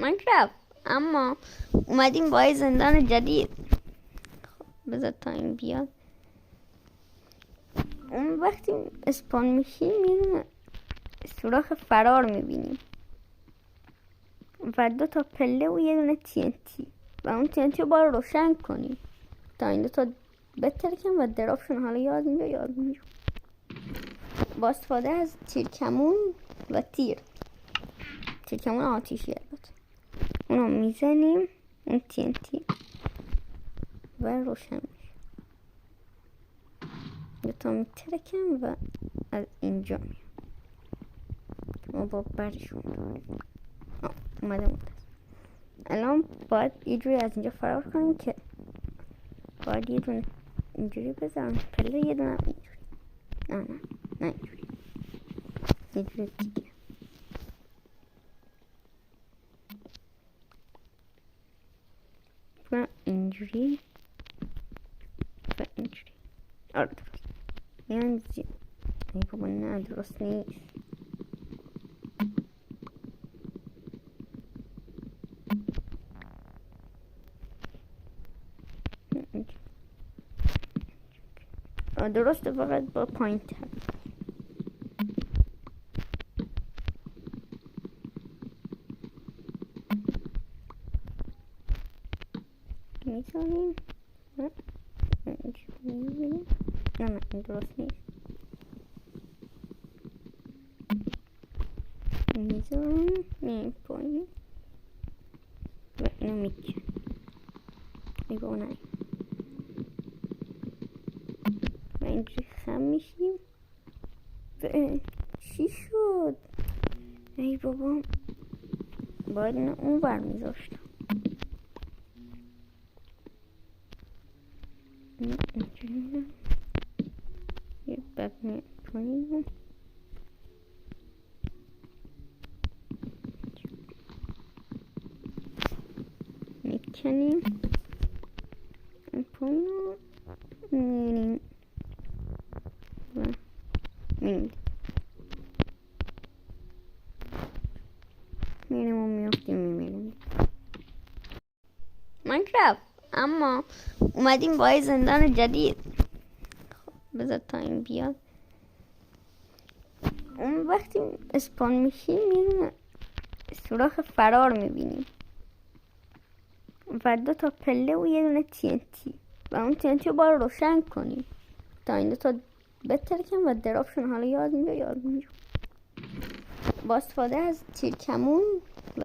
ماینکرافت، اما اومدیم با یه زندان جدید. بذار تا این بیاد. اون وقتی اسپان میشیم یه سوراخ فرار میبینیم و 2 تا پله و یه دونه TNT و اون TNT رو باید روشن کنیم تا این 2 تا بترکن و درافشون. حالا یاد اینجا با استفاده از تیرکمون و تیرکمون آتیشی البته اونو میزنیم اون TNT و روشن میشه. 2 تا میترکن و از اینجا میاد. ما با برشون داریم اومده الان باید یه جوری از اینجا فرار کنیم که باید یه دونه اینجوری بزنم پله، یه دونه اینجوری. نه اینجوری، یه جوری دیگه. و اینجوری و اینجوری. آره درست. یعنی بابا نه درست نیست. درسته فقط با پایین تر. میزنیم نه این درست نیست. میزنیم این پایین و اینو میکنیم. نگاه نه و اینجوری خم میشیم. چی شد؟ ای بابا باید اینو اون بر میذاشتم. اینجوری یه بب میکنیم میکنیم این پایین رو میریم و میریم و میفتیم میمیریم. ماینکرافت، اما اومدیم با یه زندان جدید. بذار تا این بیاد. اون وقتی اسپان میشیم یه سوراخ فرار میبینیم و 2 تا پله و یه دونه TNT و اون TNT رو باید روشن کنیم تا این 2 تا بترکن و درافشون. حالا یاد اینجا با استفاده از تیرکمون